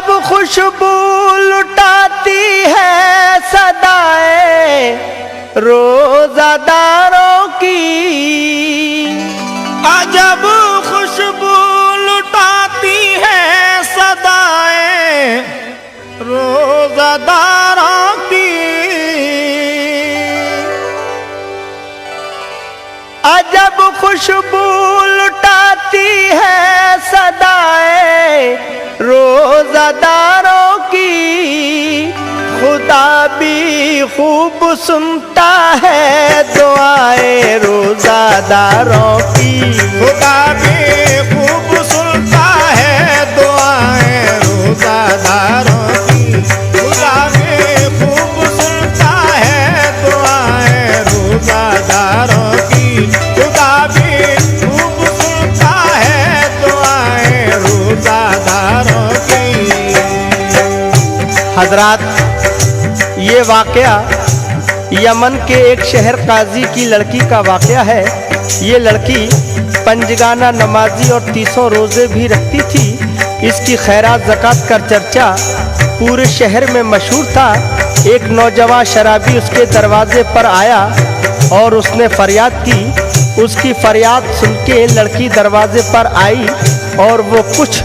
खुशबू लुटाती है सदाएं रोजादारों की। अजब खुशबू लुटाती है सदाएं रोजादारों की। अजब खुशबू लुटाती है सदाएं रोजादारों की। खुदा भी खूब सुनता है दुआएं रोजादारों की। खुदा भी खूब सुनता है दुआएं रोजादारों की। खुदा भी खूब सुनता है दुआएं रोजादारों की। खुदा भी खूब सुनता है दुआएं रोजादारों की। हजरात, ये वाकया यमन के एक शहर काजी की लड़की का वाकया है। ये लड़की पंजगाना नमाजी और 300 रोजे भी रखती थी। इसकी खैरात ज़कात का चर्चा पूरे शहर में मशहूर था। एक नौजवान शराबी उसके दरवाजे पर आया और उसने फरियाद की। उसकी फरियाद सुन के लड़की दरवाजे पर आई और वो कुछ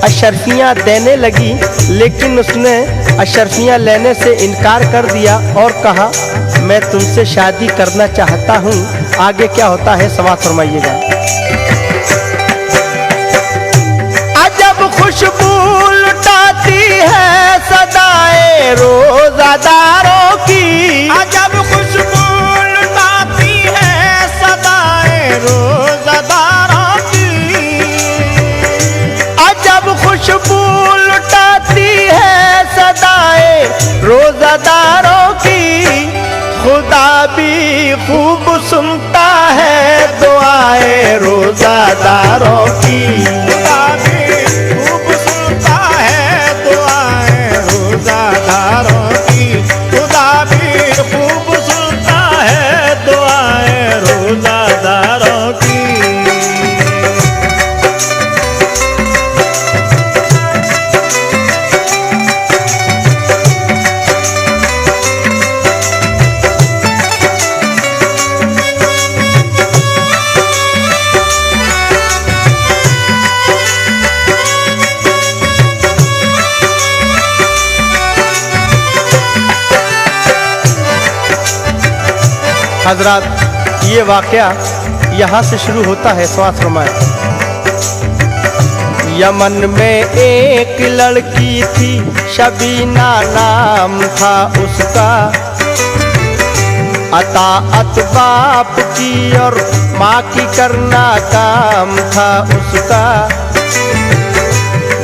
अशरफियाँ देने लगी, लेकिन उसने अशरफियाँ लेने से इनकार कर दिया और कहा, मैं तुमसे शादी करना चाहता हूँ। आगे क्या होता है समाअत फरमाइएगा। अजब खुशबू लुटाती है सदाएं रोजादारों की। अजब खुशबू लुटाती है सदाएं रोजादारों की। अजब खुशबू लुटाती है सदाएं रोजादारों की। खुदा भी खूब सुनता है दुआएं रोजादारों की। खुदा भी खूब सुनता है दुआएं रोजादारों की। खुदा भी खूब सुनता है दुआएं रोजादारों की। हजरात, ये वाकया यहाँ से शुरू होता है। समाअत फरमाएं। यमन में एक लड़की थी, शबीना नाम था उसका। अताअत बाप की और माँ की करना काम था उसका।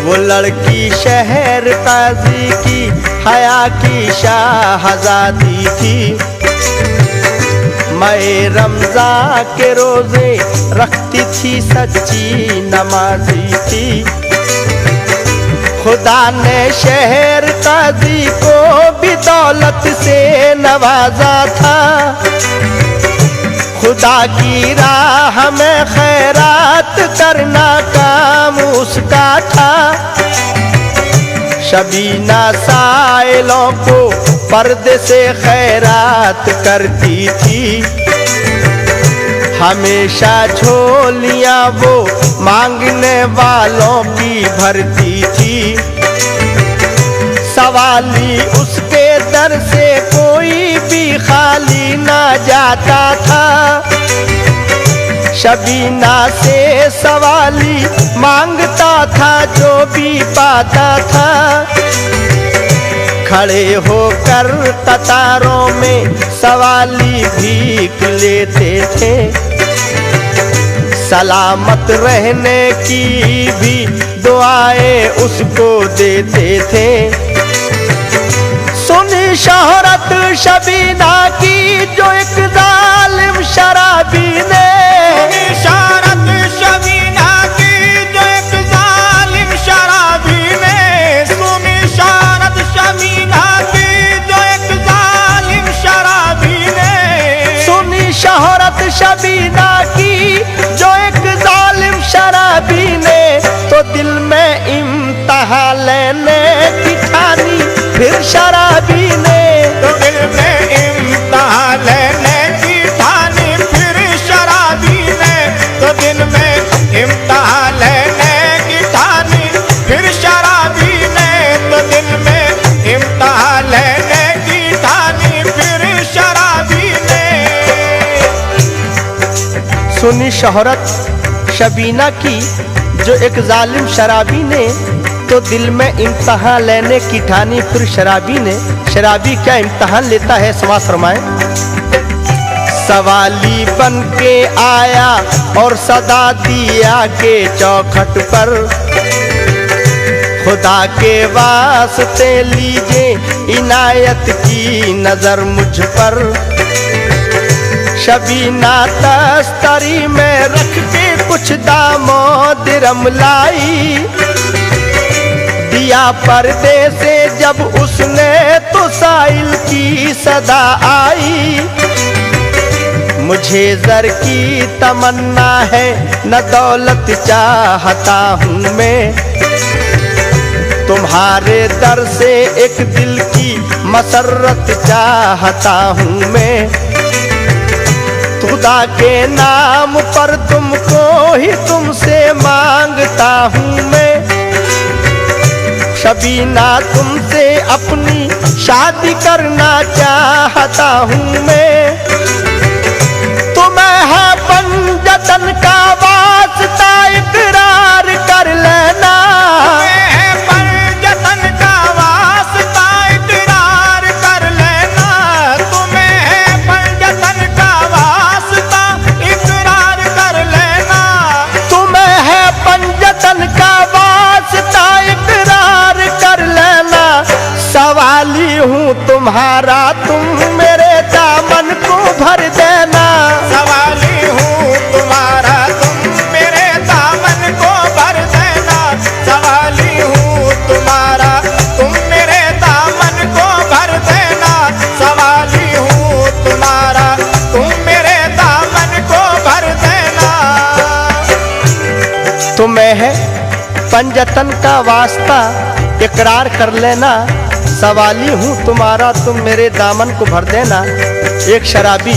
वो लड़की शहर काजी की हया की शाहजादी थी। मैं रमज़ान के रोजे रखती थी, सच्ची नमाजी थी। खुदा ने शहर काजी को भी दौलत से नवाजा था। खुदा की राह में खैरात करना काम उसका था। शबीना साइलों को पर्दे से खैरात करती थी। हमेशा झोलियां वो मांगने वालों की भरती थी। सवाली उसके दर से कोई भी खाली ना जाता था। शबीना से सवाली मांगता था जो भी पाता था। खड़े होकर कतारों में सवाली भीख लेते थे। सलामत रहने की भी दुआएं उसको देते थे। सुनी शोहरत शबीना की जो एक जालिम शराबी ने। शोहरत शबीना की जो एक जालिम शराबी ने। सुनी शोहरत शबीना की जो एक जालिम शराबी ने। सुनी शोहरत शबीना की जो एक जालिम शराबी ने। तो दिल में इम्तिहान लेने फिर शराबी ने। तो दिल में इम्तिहान लेने की ठानी फिर शराबी ने। तो दिल में इम्तिहान लेने की ठानी फिर शराबी ने। तो दिल में इम्तिहान लेने की ठानी फिर शराबी ने। सुनी शोहरत शबीना की जो एक जालिम शराबी ने, तो दिल में इम्तिहान लेने की ठानी फिर शराबी ने। शराबी क्या इम्तिहान लेता है, समाज फरमाए। सवाली बन के आया और सदा दिया के चौखट पर, खुदा के वास्ते लीजिए इनायत की नजर मुझ पर। शबीना तस्तरी में रख के कुछ दामो दिरम लाई, दिया पर्दे से जब उसने तो साइल की सदा आई। मुझे ज़र की तमन्ना है न दौलत चाहता हूँ मैं, तुम्हारे दर से एक दिल की मसरत चाहता हूँ मैं। खुदा के नाम पर तुमको ही तुमसे मांगता हूँ मैं। शबीना तुमसे अपनी शादी करना चाहता हूँ मैं। तुम्हें है पंजतन का वास्ता इकरार कर लेना। तुम्हें है पंजतन का वास्ता इकरार कर लेना। तुम्हें है पंजतन का वास्ता इकरार कर लेना। तुम्हें है पंजतन का वास्ता इकरार कर लेना। सवाली हूँ तुम्हारा, तुम मेरे दामन को भर देना। सवाली हूँ तुम्हारा, तुम मेरे दामन को भर देना। सवाली हूँ तुम्हारा, तुम मेरे दामन को भर देना। सवाली हूँ तुम्हारा, तुम मेरे दामन को भर देना। तुम्हें है पंजतन का वास्ता इकरार कर लेना। सवाली हूँ तुम्हारा, तुम मेरे दामन को भर देना। एक शराबी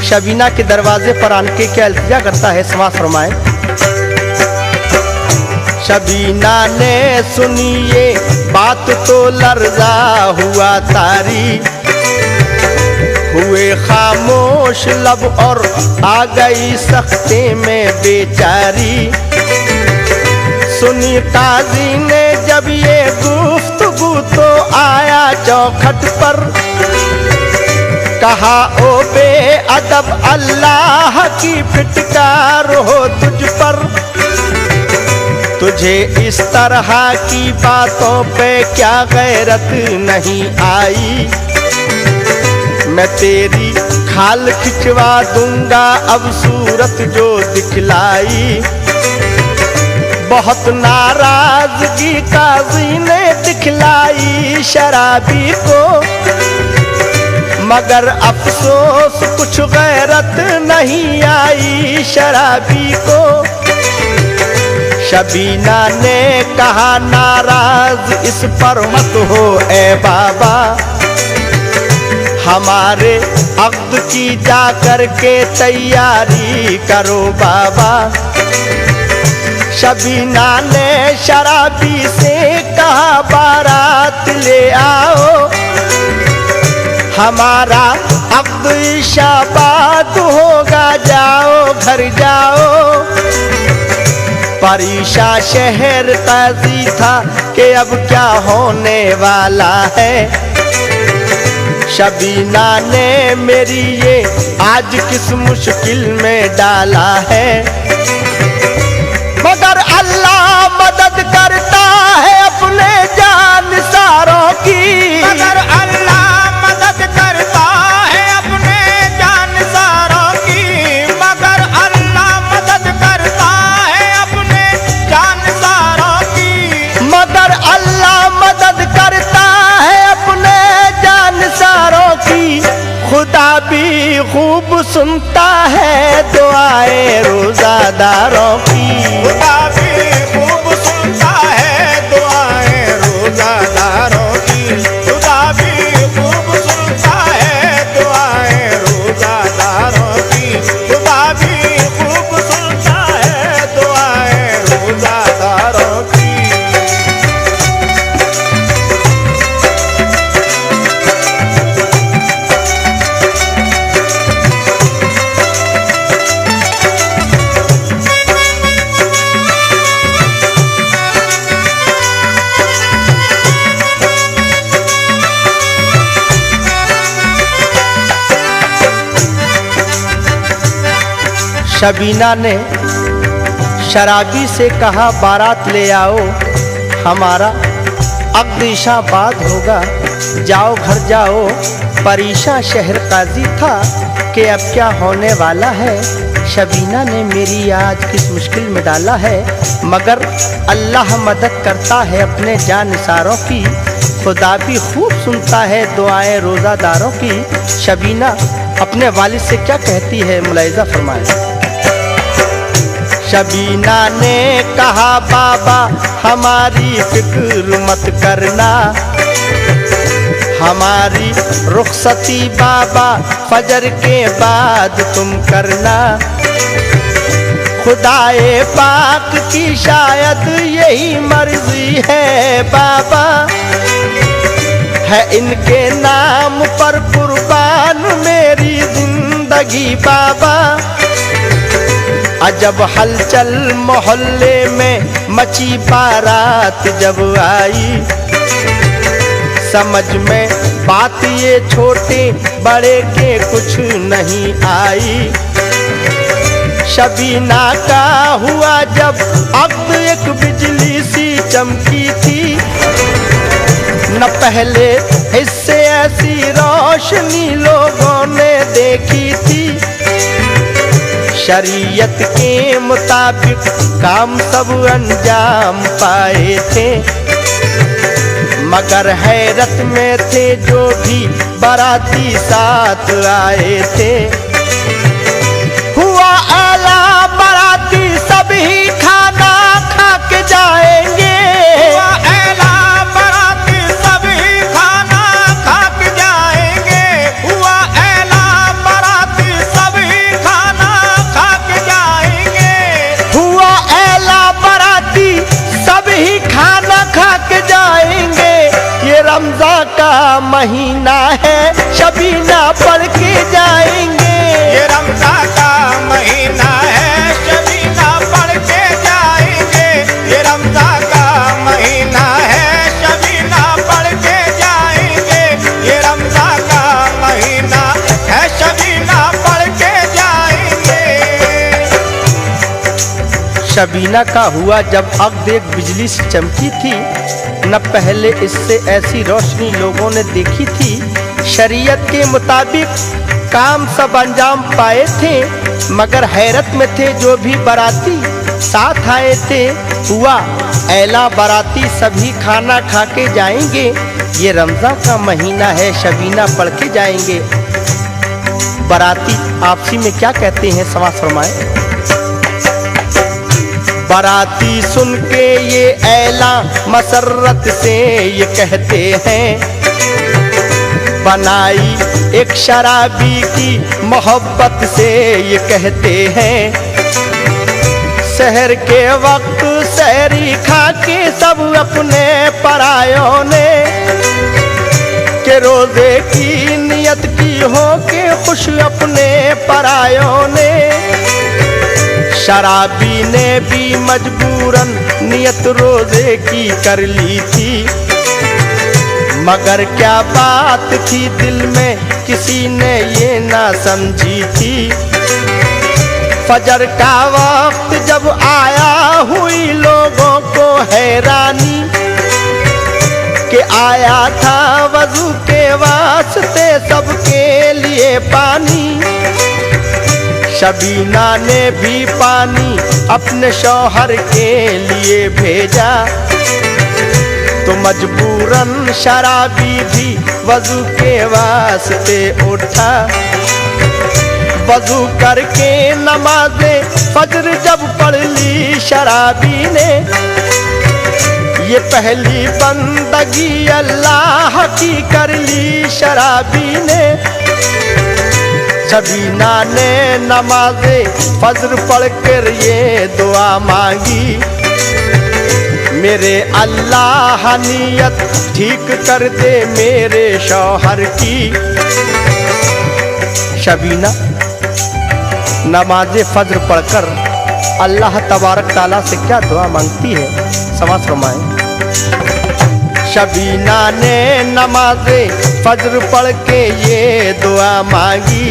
शबीना के दरवाजे पर आन के क्या इल्तिजा करता है, समाज फरमाए। शबीना ने सुनी ये बात तो लर्जा हुआ तारी, हुए खामोश लब और आ गई सख्ते में बेचारी। सुनी काजी ने जब ये गुफ्तगू तो आया चौखट पर, कहा ओ बे अदब अल्लाह की फिटकार हो तुझ पर। तुझे इस तरह की बातों पे क्या गैरत नहीं आई, मैं तेरी खाल खिंचवा दूंगा अब सूरत जो दिखलाई। बहुत नाराजगी काजी ने दिखलाई शराबी को, मगर अफसोस कुछ गैरत नहीं आई शराबी को। शबीना ने कहा नाराज इस पर मत हो ए बाबा, हमारे अक़्द की जा कर के तैयारी करो बाबा। शबीना ने शराबी से कहा बारात ले आओ, हमारा अक़्द शाबाद होगा, जाओ घर जाओ। परीशा शहर काजी था कि अब क्या होने वाला है। शबीना ने मेरी ये आज किस मुश्किल में डाला है, मगर अल्लाह मदद करता है अपने जानसारों की। मगर अल्लाह मदद करता है अपने जानसारों की। मगर अल्लाह मदद करता है अपने जानसारों की। मगर अल्लाह मदद करता है अपने जानसारों की। खुदा भी खूब सुनता है दुआएं रोजादारों की। खुदा भी खूब सुनता है दुआएं रोजादारों की। शबीना ने शराबी से कहा बारात ले आओ, हमारा अब्दिशाबाद होगा, जाओ घर जाओ। परीशा शहर काजी था कि अब क्या होने वाला है, शबीना ने मेरी आज किस मुश्किल में डाला है। मगर अल्लाह मदद करता है अपने जानिसारों की, खुदा भी खूब सुनता है दुआएं रोज़ादारों की। शबीना अपने वालिद से क्या कहती है, मुलाहिज़ा फरमाएं। शबीना ने कहा बाबा हमारी फिक्र मत करना, हमारी रुखसती बाबा फजर के बाद तुम करना। खुदाए पाक की शायद यही मर्जी है बाबा, है इनके नाम पर कुर्बान मेरी जिंदगी बाबा। अजब हलचल मोहल्ले में मची बारात जब आई, समझ में बात ये छोटे बड़े के कुछ नहीं आई। शबीना का हुआ जब अब एक बिजली सी चमकी थी, न पहले इससे ऐसी रोशनी लोगों ने देखी थी। शरीयत के मुताबिक काम सब अंजाम पाए थे, मगर हैरत में थे जो भी बाराती साथ आए थे। हुआ आला बाराती सभी खाना खा के जाएंगे, हुआ आला बाराती सभी खाना खा के जाएंगे, हुआ आला बाराती सभी खाना खा के जाएंगे। हुआ आला बाराती सभी खाना खा के जाएंगे। ये रमज़ान का महीना है, शबीना पढ़ के जाएंगे। ये रमज़ान का महीना है, शबीना पढ़ के जाएंगे। ये रमज़ान का महीना है, शबीना पढ़ के जाएंगे। ये रमज़ान का महीना है, शबीना पढ़ के जाएंगे। शबीना का हुआ जब अब एक बिजली से चमकी थी, न पहले इससे ऐसी रोशनी लोगों ने देखी थी। शरीयत के मुताबिक काम सब अंजाम पाए थे, मगर हैरत में थे जो भी बाराती साथ आए थे। हुआ ऐला बाराती सभी खाना खा के जाएंगे। ये रमज़ान का महीना है, शबीना पढ़ के जाएंगे। बाराती आपसी में क्या कहते हैं, समाज फरमाएं। बाराती सुन के ये ऐला मसरत से ये कहते हैं, बनाई एक शराबी की मोहब्बत से ये कहते हैं। सहर के वक्त सहरी खा के सब अपने परायों ने, के रोजे की नियत की हो के खुश अपने परायों ने। शराबी ने भी मजबूरन नियत रोजे की कर ली थी, मगर क्या बात थी दिल में किसी ने ये ना समझी थी। फजर का वक्त जब आया हुई लोगों को हैरानी, कि आया था वजू के वास्ते सबके लिए पानी। शबीना ने भी पानी अपने शौहर के लिए भेजा, तो मजबूरन शराबी भी वजू के वास्ते उठा। वजू करके नमाज़े फजर जब पढ़ ली शराबी ने, ये पहली बंदगी अल्लाह की कर ली शराबी ने। शबीना ने नमाज़े फजर पढ़ कर ये दुआ मांगी, मेरे अल्लाह नियत ठीक कर दे मेरे शौहर की। शबीना नमाज़े फजर पढ़कर अल्लाह तबारक ताला से क्या दुआ मांगती है, समाज फरमाएं। शबीना ने नमाज़े फजर पढ़ के ये दुआ मांगी,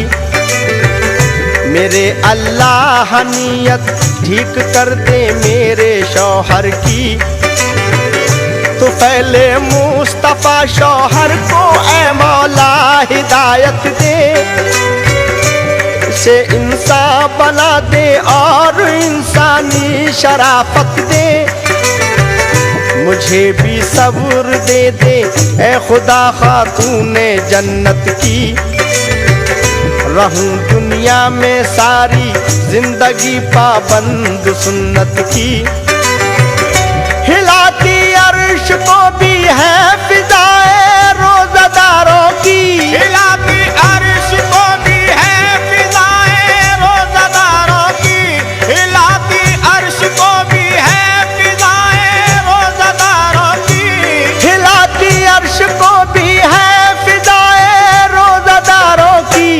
मेरे अल्लाह नियत ठीक कर दे मेरे शौहर की। तो पहले मुस्तफा शौहर को ऐ मौला हिदायत दे, से इंसान बना दे और इंसानी शराफत दे। मुझे भी सब्र दे दे ए खुदा खातूने जन्नत की। रहूं दुनिया में सारी जिंदगी पाबंद सुन्नत की। हिलाती अर्श को भी है फिजाए रोज़ादारों की। हिलाती अर्श को भी है फिजाए रोज़ादारों की। हिलाती अर्श को भी है फिजाए रोज़ादारों की। हिलाती अर्श को भी है फिजाए रोज़ादारों की।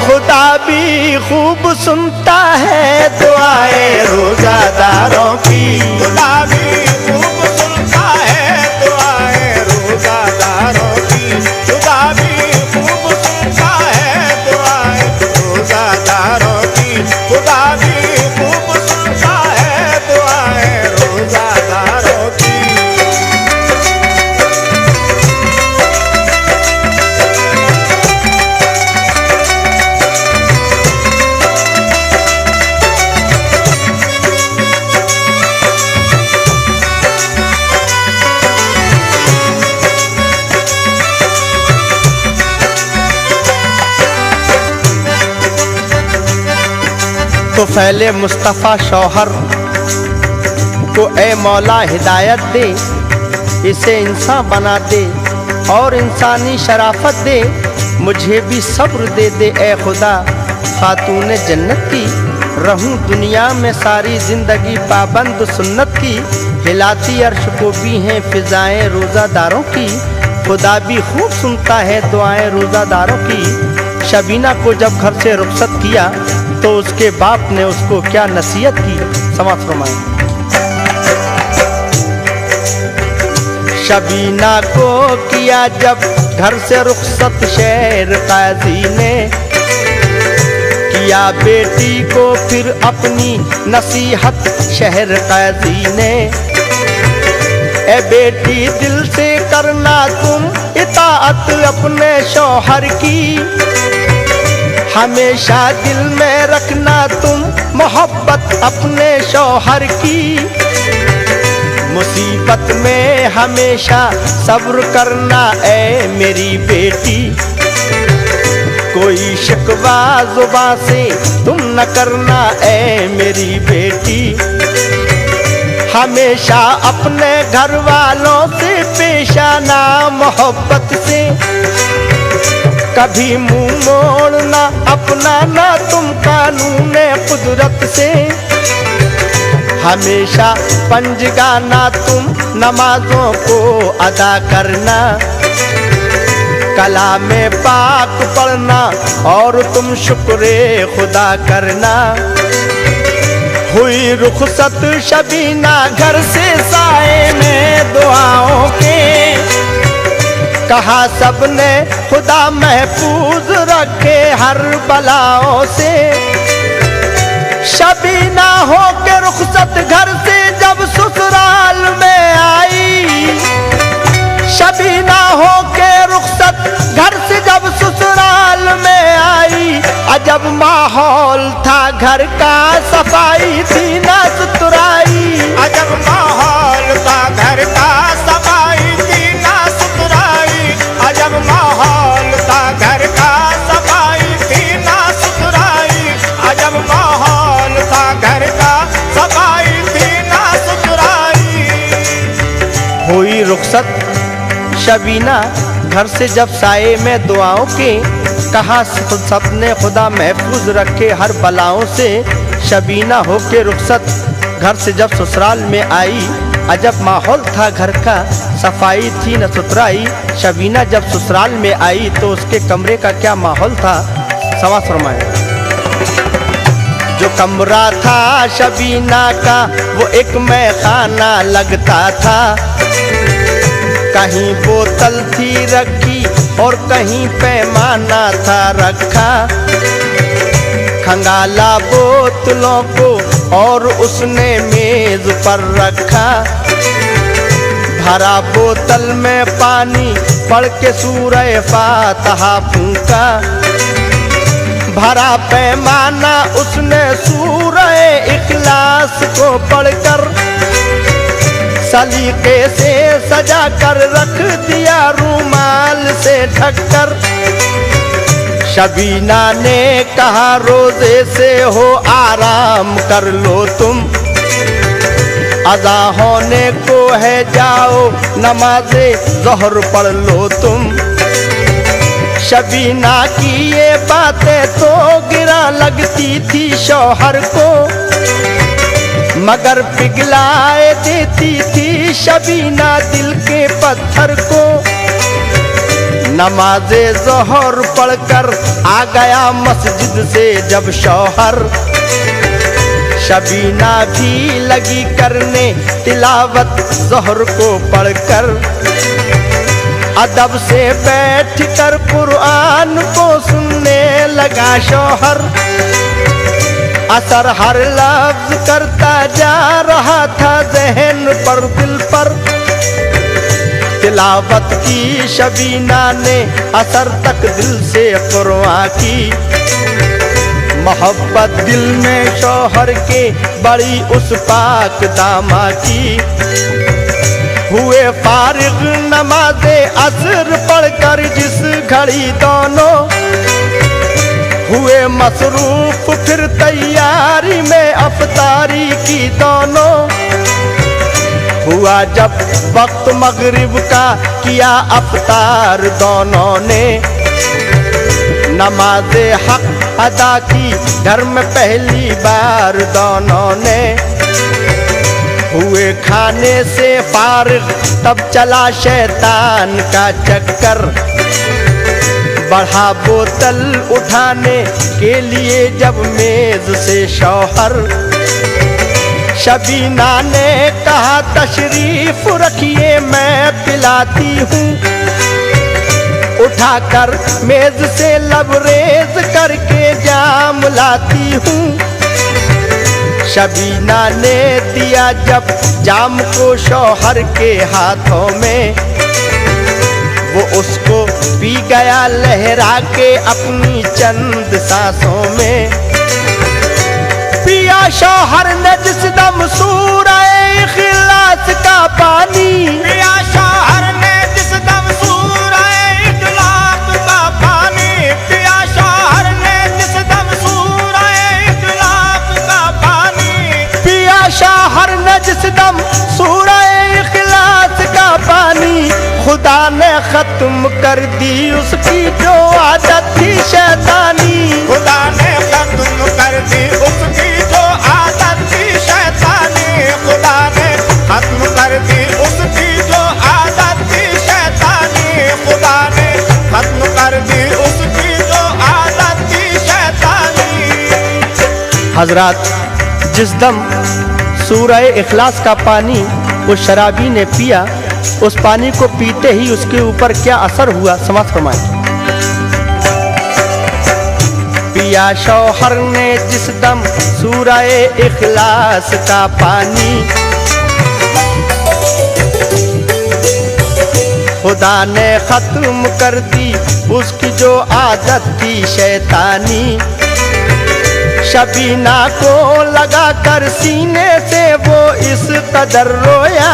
खुदा भी खूब सुनता है दुआएं रोज़ादारों की। खुदा भी खूब सुनता है दुआएं रोज़ादारों की। खुदा भी खूब सुनता है दुआएं रोज़ादारों की। खुदा भी खूब सुनता है दुआएं रोज़ादारों की। तो फैले मुस्तफ़ा शौहर को ए मौला हिदायत दे, इसे इंसान बना दे और इंसानी शराफत दे। मुझे भी सब्र दे दे ए खुदा खातून जन्नत की। रहूं दुनिया में सारी जिंदगी पाबंद सुन्नत की। हिलाती अर्श को भी हैं फिजाएं रोज़ादारों की। खुदा भी खूब सुनता है दुआएं रोज़ादारों की। शबीना को जब घर से रुखसत किया तो उसके बाप ने उसको क्या नसीहत की, समाज फरमाएं। शबीना को किया जब घर से रुखसत शहर काजी ने, किया बेटी को फिर अपनी नसीहत शहर काजी ने। ए बेटी दिल से करना तुम इताअत अपने शौहर की। हमेशा दिल में रखना तुम मोहब्बत अपने शौहर की। मुसीबत में हमेशा सब्र करना ए मेरी बेटी। कोई शिकवा जुबां से तुम न करना ए मेरी बेटी। हमेशा अपने घर वालों से पेश आना मोहब्बत से। कभी मुंह मोड़ना अपना ना तुम कानून कुदरत से। हमेशा पंज गाना तुम नमाजों को अदा करना। कलाम पाक पढ़ना और तुम शुक्र खुदा करना। हुई रुखसत शबीना घर से साए में दुआओं के। कहा सबने खुदा महफूज रखे हर बलाओं से। शबीना हो के रुखसत घर से जब ससुराल में आई। शबीना हो के रुखसत घर से जब ससुराल में आई। अजब माहौल था घर का सफाई थी ना सुथराई। अजब माहौल था घर का सफाई थी ना सुथराई। अजब माहौल था घर का सफाई थी ना सुथराई। अजब माहौल था घर का सफाई थी ना सुथराई। हुई रुखसत शबीना घर से जब साए में दुआओं के। कहा सपने खुदा महफूज रखे हर बलाओं से। शबीना हो के रुखसत घर से जब ससुराल में आई। अजब माहौल था घर का सफाई थी न सुथराई। शबीना जब ससुराल में आई तो उसके कमरे का क्या माहौल था, समाज फरमाए। जो कमरा था शबीना का वो एक मैखाना लगता था। कहीं बोतल थी रखी और कहीं पैमाना था रखा। खंगाला बोतलों को और उसने मेज पर रखा। भरा बोतल में पानी पढ़ के सूरह फातिहा फूंका। भरा पैमाना उसने सूरह इखलास को पढ़कर सलीके से सजा कर रख दिया रूमाल से ढककर। शबीना ने कहा रोजे से हो आराम कर लो तुम, अज़ा होने को है जाओ नमाज़े ज़ोहर पढ़ लो तुम। शबीना की ये बातें तो गिरा लगती थी शौहर को, मगर पिघलाए देती थी शबीना दिल के पत्थर को। नमाज़े ज़ोहर पढ़कर आ गया मस्जिद से जब शौहर, शबीना भी लगी करने तिलावत ज़ोहर को पढ़कर। अदब से बैठ कर कुरान को सुनने लगा शौहर, असर हर लफ्ज करता जा रहा था ज़हन पर दिल पर। तिलावत की शबीना ने असर तक दिल से कुरान की, मोहब्बत दिल में शौहर के बड़ी उस पाक दामा की। हुए फारिग नमाज़े असर पढ़कर जिस घड़ी दोनों, हुए मसरूफ फिर तैयारी में अफ्तारी की दोनों। हुआ जब वक्त मगरिब का किया अफ्तार दोनों ने, नमाज़े हक अदा की घर में पहली बार दोनों ने। हुए खाने से फारिग तब चला शैतान का चक्कर, बढ़ा बोतल उठाने के लिए जब मेज से शौहर। शबीना ने कहा तशरीफ रखिए मैं पिलाती हूँ, उठाकर मेज से लबरेज करके जाम लाती हूँ। शबीना ने दिया जब जाम को शौहर के हाथों में, वो उसको पी गया लहरा के अपनी चंद सांसों में। पिया शौहर ने जिस दम सूरह इखलास का पानी, पिया शौहर ने जिस दम सूरह इखलास का पानी, पिया शौहर ने जिस दम सूरह इखलास का पानी, पिया शौहर ने जिस दम सूरह इखलास का पानी। खुदा ने खत्म कर दी उसकी जो आदत थी शैतानी, खुदा ने खत्म कर दी उसकी जो आदत थी शैतानी, खुदा ने खत्म कर दी उसकी जो आदत थी शैतानी, खुदा ने खत्म कर दी उसकी जो आदत थी शैतानी। हजरात, जिस दम सूरह इखलास का पानी उस शराबी ने पिया, उस पानी को पीते ही उसके ऊपर क्या असर हुआ समाज फरमाएं। पिया शौहर ने जिस दम सूरह इखलास का पानी, खुदा ने खत्म कर दी उसकी जो आदत थी शैतानी। शबीना को लगा कर सीने से वो इस कदर रोया,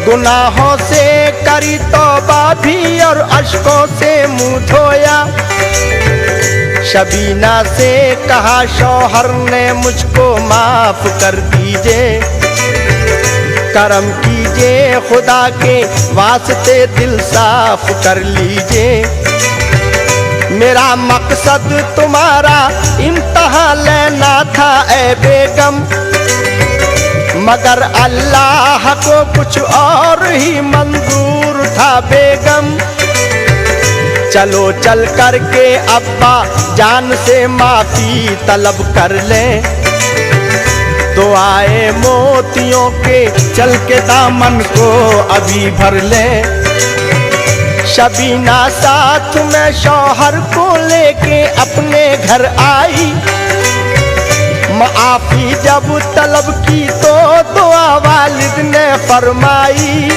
गुनाहों से करी तौबा भी और अश्कों से मुंह धोया। शबीना से कहा शौहर ने मुझको माफ कर दीजिए, करम कीजिए खुदा के वास्ते दिल साफ कर लीजिए। मेरा मकसद तुम्हारा इम्तिहान लेना था ए बेगम, मगर अल्लाह को कुछ और ही मंजूर था बेगम। चलो चल करके अब्बा जान से माफी तलब कर ले, दुआए मोतियों के चल के दामन को अभी भर ले। शबीना साथ में शौहर को लेके अपने घर आई। माफी जब तलब की तो दुआ वालिद ने फरमाई।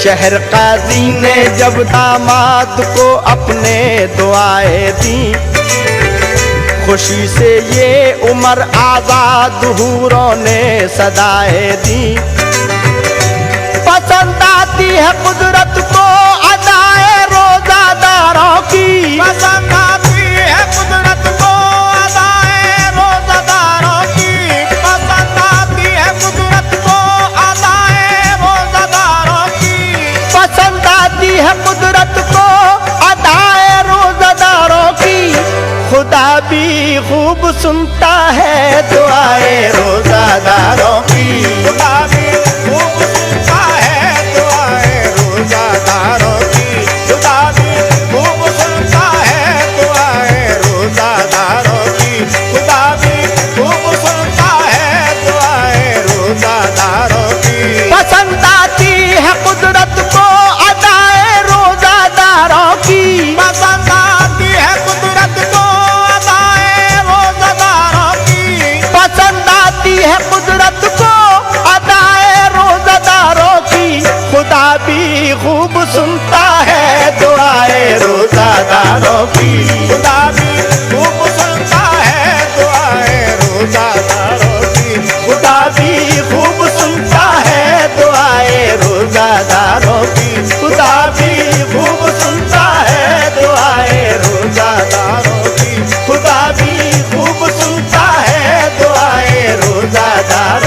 शहर काजी ने जब दामाद को अपने दुआएं दी, खुशी से ये उम्र आजाद हूरों ने सदाएं दी। पसंद आती है कुदरत को अदाए रोजादारों की, पसंद आती है कुदरत को अदाए रोजादारों की, पसंद आती है कुदरत को अदाए रोजादारों की, पसंद आती है कुदरत को अदाए रोजादारों की। खुदा भी खूब सुनता है दुआए रोजादारों की। खुदा भी खूब सुनता है दुआए रोजादारों की, खुदा भी खूब सुनता है दुआए रोजादारों की, खुदा भी खूब सुनता है दुआए रोजादारों की। पसंद आती है कुदरत को अदाए रोजादारों की, पसंद आती है कुदरत को अदाए रोजादारों की, पसंद आती है कुदरत को अदाए रोजादारों की। खुदा भी खूब सुनता है दुआए रोजादारों की। खुदा भी खूब सुनता है दुआए रोजादारों की, खुदा भी खूब सुनता है दुआए रोजादारों की। खुदा भी खूब सुनता है दुआए रोजादारों की। खुदा भी खूब सुनता है दुआए रोजादारों